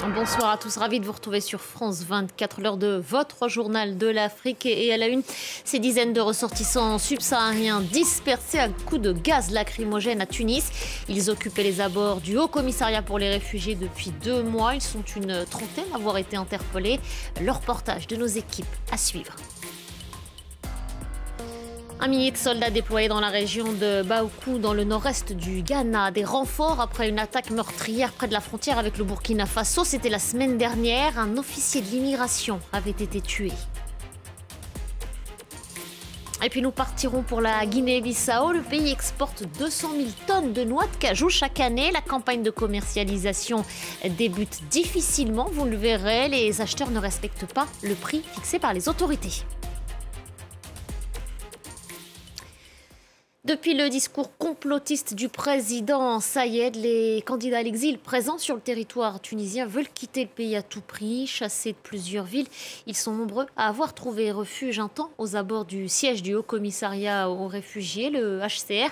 Bonsoir à tous, ravi de vous retrouver sur France 24, l'heure de votre journal de l'Afrique. Et à la une, ces dizaines de ressortissants subsahariens dispersés à coups de gaz lacrymogène à Tunis. Ils occupaient les abords du Haut Commissariat pour les réfugiés depuis 2 mois. Ils sont une trentaine à avoir été interpellés. Le reportage de nos équipes à suivre. 1 millier de soldats déployés dans la région de Baokou, dans le nord-est du Ghana. Des renforts après une attaque meurtrière près de la frontière avec le Burkina Faso. C'était la semaine dernière. Un officier de l'immigration avait été tué. Et puis nous partirons pour la Guinée-Bissau. Le pays exporte 200 000 tonnes de noix de cajou chaque année. La campagne de commercialisation débute difficilement. Vous le verrez, les acheteurs ne respectent pas le prix fixé par les autorités. Depuis le discours complotiste du président Sayed, les candidats à l'exil présents sur le territoire tunisien veulent quitter le pays à tout prix. Chassés de plusieurs villes, ils sont nombreux à avoir trouvé refuge un temps aux abords du siège du Haut Commissariat aux réfugiés. Le HCR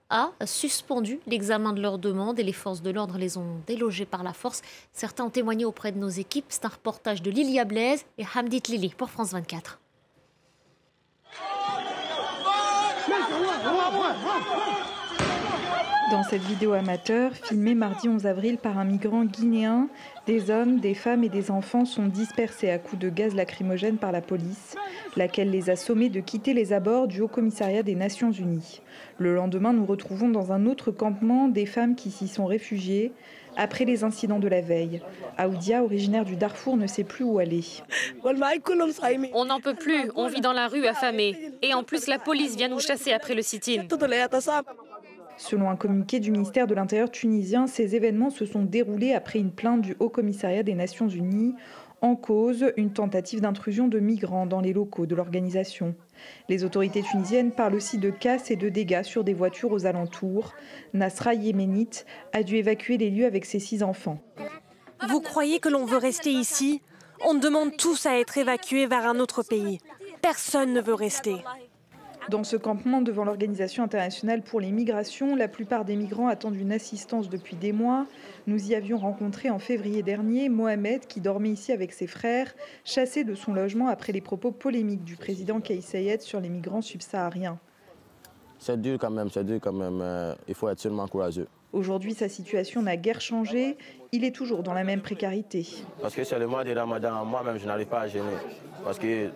a suspendu l'examen de leurs demandes et les forces de l'ordre les ont délogés par la force. Certains ont témoigné auprès de nos équipes. C'est un reportage de Lilia Blaise et Hamdit Lili pour France 24. Dans cette vidéo amateur, filmée mardi 11 avril par un migrant guinéen, des hommes, des femmes et des enfants sont dispersés à coups de gaz lacrymogène par la police, laquelle les a sommés de quitter les abords du Haut Commissariat des Nations Unies. Le lendemain, nous retrouvons dans un autre campement des femmes qui s'y sont réfugiées après les incidents de la veille. Aoudia, originaire du Darfour, ne sait plus où aller. On n'en peut plus, on vit dans la rue affamés. Et en plus, la police vient nous chasser après le sit-in. Selon un communiqué du ministère de l'Intérieur tunisien, ces événements se sont déroulés après une plainte du Haut Commissariat des Nations Unies, en cause une tentative d'intrusion de migrants dans les locaux de l'organisation. Les autorités tunisiennes parlent aussi de casse et de dégâts sur des voitures aux alentours. Nasra Yéménite a dû évacuer les lieux avec ses 6 enfants. Vous croyez que l'on veut rester ici? On demande tous à être évacués vers un autre pays. Personne ne veut rester. Dans ce campement devant l'Organisation internationale pour les migrations, la plupart des migrants attendent une assistance depuis des mois. Nous y avions rencontré en février dernier Mohamed, qui dormait ici avec ses frères, chassé de son logement après les propos polémiques du président Kais Saied sur les migrants subsahariens. C'est dur quand même, il faut être seulement courageux. Aujourd'hui, sa situation n'a guère changé. Il est toujours dans la même précarité. Parce que c'est le mois de Ramadan, moi-même je n'arrive pas à jeûner. Parce que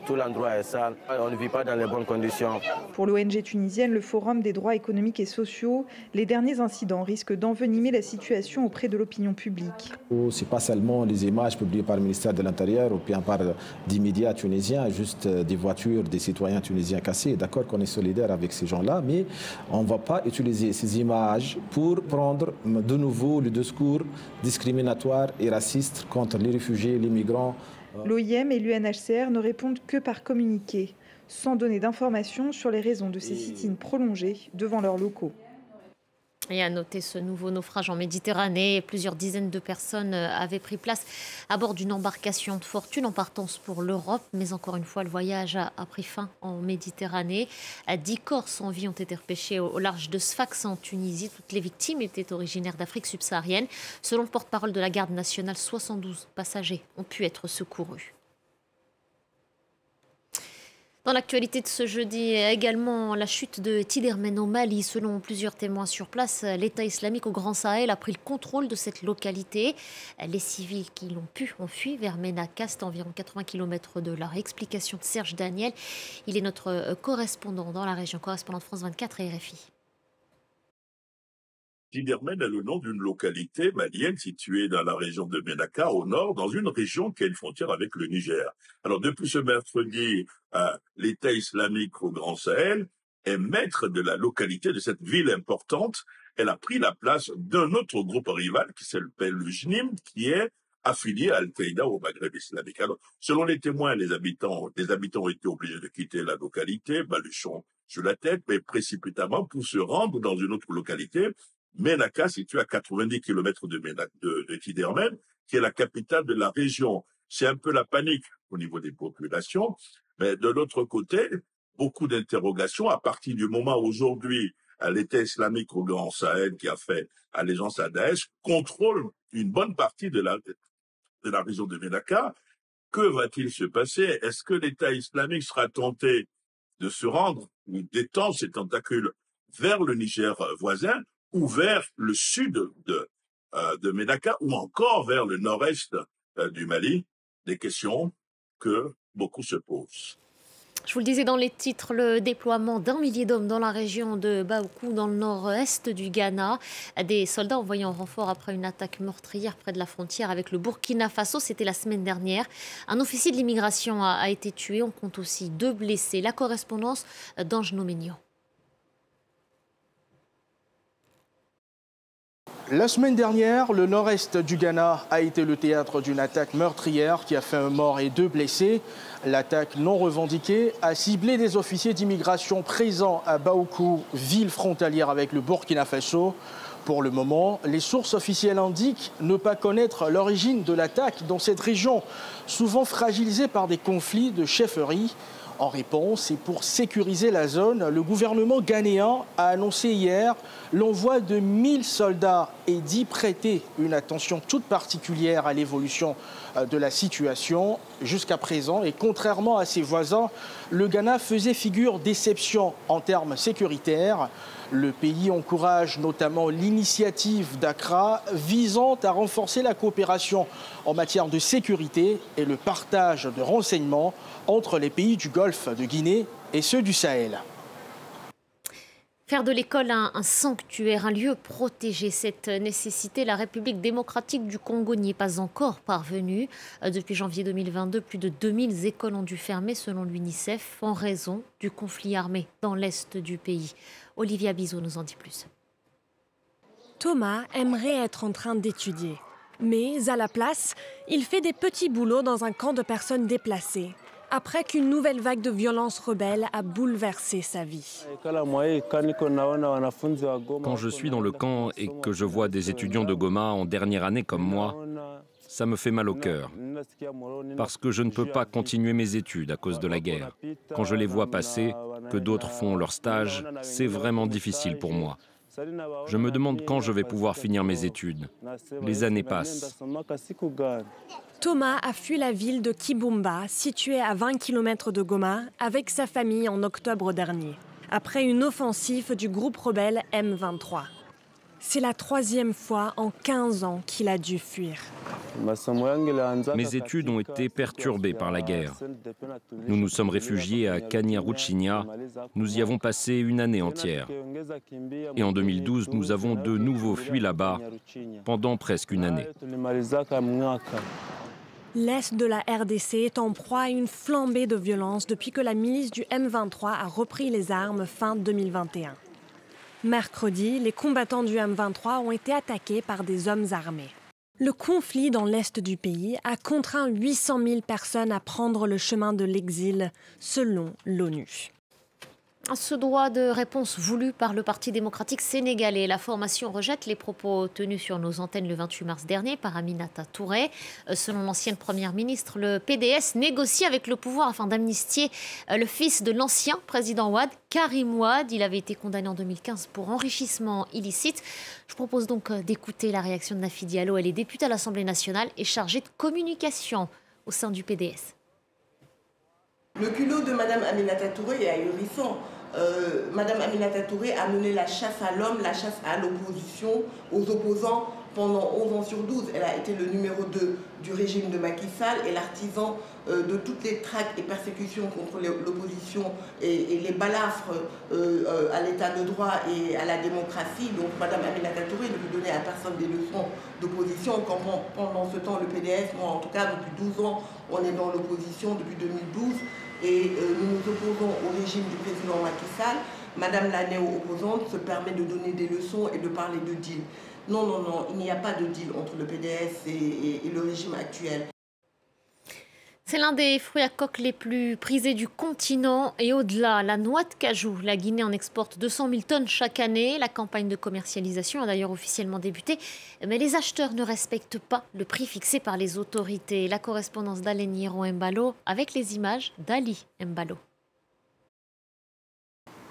tout l'endroit est sale, on ne vit pas dans les bonnes conditions. Pour l'ONG tunisienne, le Forum des droits économiques et sociaux, les derniers incidents risquent d'envenimer la situation auprès de l'opinion publique. Ce n'est pas seulement les images publiées par le ministère de l'Intérieur ou bien par des médias tunisiens, juste des voitures des citoyens tunisiens cassées. D'accord qu'on est solidaire avec ces gens-là, mais on ne va pas utiliser ces images pour prendre de nouveau le discours discriminatoire et raciste contre les réfugiés, les migrants. L'OIM et l'UNHCR ne répondent que par communiqué, sans donner d'informations sur les raisons de ces sit-ins prolongés devant leurs locaux. Et à noter ce nouveau naufrage en Méditerranée, plusieurs dizaines de personnes avaient pris place à bord d'une embarcation de fortune en partance pour l'Europe. Mais encore une fois, le voyage a pris fin en Méditerranée. 10 corps sans vie ont été repêchés au large de Sfax en Tunisie. Toutes les victimes étaient originaires d'Afrique subsaharienne. Selon le porte-parole de la garde nationale, 72 passagers ont pu être secourus. Dans l'actualité de ce jeudi, également la chute de Tidermen au Mali. Selon plusieurs témoins sur place, l'État islamique au Grand Sahel a pris le contrôle de cette localité. Les civils qui l'ont pu ont fui vers Ménaka, c'est environ 80 km de là. Explication de Serge Daniel. Il est notre correspondant dans la région, correspondant de France 24 et RFI. Tidermen est le nom d'une localité malienne située dans la région de Ménaka, au nord, dans une région qui a une frontière avec le Niger. Alors, depuis ce mercredi, l'État islamique au Grand Sahel est maître de la localité de cette ville importante. Elle a pris la place d'un autre groupe rival qui s'appelle le JNIM, qui est affilié à Al-Qaïda au Maghreb islamique. Alors, selon les témoins, les habitants ont été obligés de quitter la localité, baluchon sur la tête, mais précipitamment pour se rendre dans une autre localité, Ménaka, située à 90 km de Tidermen, qui est la capitale de la région. C'est un peu la panique au niveau des populations, mais de l'autre côté, beaucoup d'interrogations à partir du moment où aujourd'hui l'État islamique au Grand Sahel qui a fait allégeance à Daesh, contrôle une bonne partie de la région de Ménaka. Que va-t-il se passer? Est-ce que l'État islamique sera tenté de se rendre ou d'étendre ses tentacules vers le Niger voisin ou vers le sud de Ménaka ou encore vers le nord-est du Mali? Des questions que beaucoup se posent. Je vous le disais dans les titres, le déploiement d'1 millier d'hommes dans la région de Baokou, dans le nord-est du Ghana. Des soldats envoyés en renfort après une attaque meurtrière près de la frontière avec le Burkina Faso. C'était la semaine dernière. Un officier de l'immigration a été tué. On compte aussi 2 blessés. La correspondance d'Ange Noménio. La semaine dernière, le nord-est du Ghana a été le théâtre d'une attaque meurtrière qui a fait un mort et 2 blessés. L'attaque non revendiquée a ciblé des officiers d'immigration présents à Baokou, ville frontalière avec le Burkina Faso. Pour le moment, les sources officielles indiquent ne pas connaître l'origine de l'attaque dans cette région, souvent fragilisée par des conflits de chefferie. En réponse, et pour sécuriser la zone, le gouvernement ghanéen a annoncé hier l'envoi de 1000 soldats et dit prêter une attention toute particulière à l'évolution de la situation. Jusqu'à présent, et contrairement à ses voisins, le Ghana faisait figure d'exception en termes sécuritaires. Le pays encourage notamment l'initiative d'Accra visant à renforcer la coopération en matière de sécurité et le partage de renseignements entre les pays du Golfe de Guinée et ceux du Sahel. Faire de l'école un sanctuaire, un lieu protégé, cette nécessité, la République démocratique du Congo n'y est pas encore parvenue. Depuis janvier 2022, plus de 2000 écoles ont dû fermer selon l'UNICEF en raison du conflit armé dans l'est du pays. Olivia Bizot nous en dit plus. Thomas aimerait être en train d'étudier. Mais à la place, il fait des petits boulots dans un camp de personnes déplacées, après qu'une nouvelle vague de violence rebelle a bouleversé sa vie. Quand je suis dans le camp et que je vois des étudiants de Goma en dernière année comme moi, ça me fait mal au cœur, parce que je ne peux pas continuer mes études à cause de la guerre. Quand je les vois passer, que d'autres font leur stage, c'est vraiment difficile pour moi. Je me demande quand je vais pouvoir finir mes études. Les années passent. Thomas a fui la ville de Kibumba, située à 20 km de Goma, avec sa famille en octobre dernier, après une offensive du groupe rebelle M23. C'est la 3e fois en 15 ans qu'il a dû fuir. Mes études ont été perturbées par la guerre. Nous nous sommes réfugiés à Kanyaruchinya. Nous y avons passé une année entière. Et en 2012, nous avons de nouveau fui là-bas pendant presque une année. L'est de la RDC est en proie à une flambée de violence depuis que la milice du M23 a repris les armes fin 2021. Mercredi, les combattants du M23 ont été attaqués par des hommes armés. Le conflit dans l'est du pays a contraint 800 000 personnes à prendre le chemin de l'exil, selon l'ONU. Ce droit de réponse voulu par le Parti démocratique sénégalais. La formation rejette les propos tenus sur nos antennes le 28 mars dernier par Aminata Touré. Selon l'ancienne première ministre, le PDS négocie avec le pouvoir afin d'amnistier le fils de l'ancien président Wade, Karim Wade. Il avait été condamné en 2015 pour enrichissement illicite. Je propose donc d'écouter la réaction de Nafi Diallo. Elle est députée à l'Assemblée nationale et chargée de communication au sein du PDS. Le culot de Mme Aminata Touré est ahurissant. Madame Aminata Touré a mené la chasse à l'homme, la chasse à l'opposition, aux opposants pendant 11 ans sur 12. Elle a été le numéro 2 du régime de Macky Sall et l'artisan de toutes les traques et persécutions contre l'opposition et les balafres à l'état de droit et à la démocratie. Donc Madame Aminata Touré ne peut donner à personne des leçons d'opposition. Pendant ce temps, le PDS, moi en tout cas depuis 12 ans, on est dans l'opposition depuis 2012. Et nous nous opposons au régime du président Macky Sall. Madame la néo-opposante se permet de donner des leçons et de parler de deal. Non, non, non, il n'y a pas de deal entre le PDS et le régime actuel. C'est l'un des fruits à coque les plus prisés du continent et au-delà. La noix de cajou. La Guinée en exporte 200 000 tonnes chaque année. La campagne de commercialisation a d'ailleurs officiellement débuté. Mais les acheteurs ne respectent pas le prix fixé par les autorités. La correspondance d'Aleniero Mbalo avec les images d'Ali Mbalo.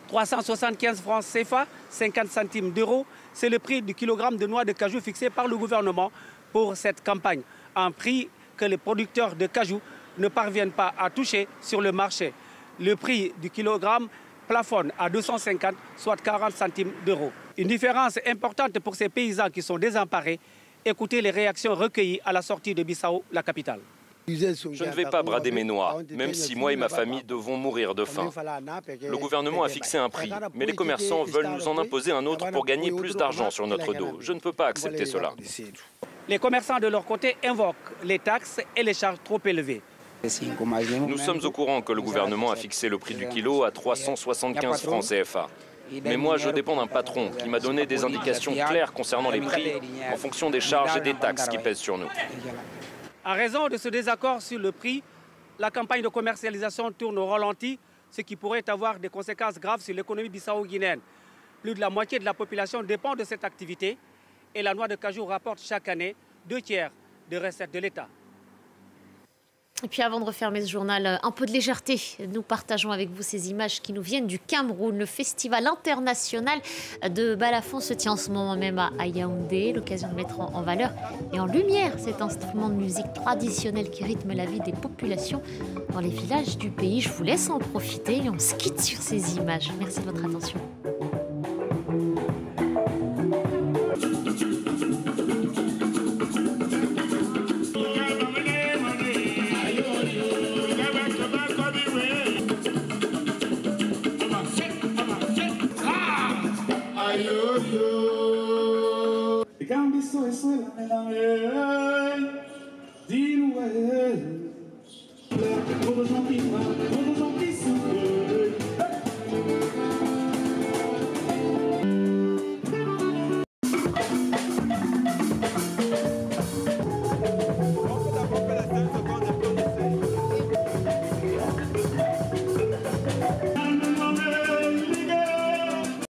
375 francs CFA, 50 centimes d'euros. C'est le prix du kilogramme de noix de cajou fixé par le gouvernement pour cette campagne. Un prix que les producteurs de cajou ne parviennent pas à toucher sur le marché. Le prix du kilogramme plafonne à 250, soit 40 centimes d'euros. Une différence importante pour ces paysans qui sont désemparés. Écoutez les réactions recueillies à la sortie de Bissau, la capitale. Je ne vais pas brader mes noix, même si moi et ma famille devons mourir de faim. Le gouvernement a fixé un prix, mais les commerçants veulent nous en imposer un autre pour gagner plus d'argent sur notre dos. Je ne peux pas accepter cela. Les commerçants de leur côté invoquent les taxes et les charges trop élevées. Nous sommes au courant que le gouvernement a fixé le prix du kilo à 375 francs CFA. Mais moi, je dépends d'un patron qui m'a donné des indications claires concernant les prix en fonction des charges et des taxes qui pèsent sur nous. En raison de ce désaccord sur le prix, la campagne de commercialisation tourne au ralenti, ce qui pourrait avoir des conséquences graves sur l'économie bissau-guinéenne. Plus de la moitié de la population dépend de cette activité et la noix de cajou rapporte chaque année 2/3 des recettes de l'État. Et puis avant de refermer ce journal, un peu de légèreté. Nous partageons avec vous ces images qui nous viennent du Cameroun. Le festival international de balafon se tient en ce moment même à Yaoundé. L'occasion de mettre en valeur et en lumière cet instrument de musique traditionnel qui rythme la vie des populations dans les villages du pays. Je vous laisse en profiter et on se quitte sur ces images. Merci de votre attention. Dis-nous,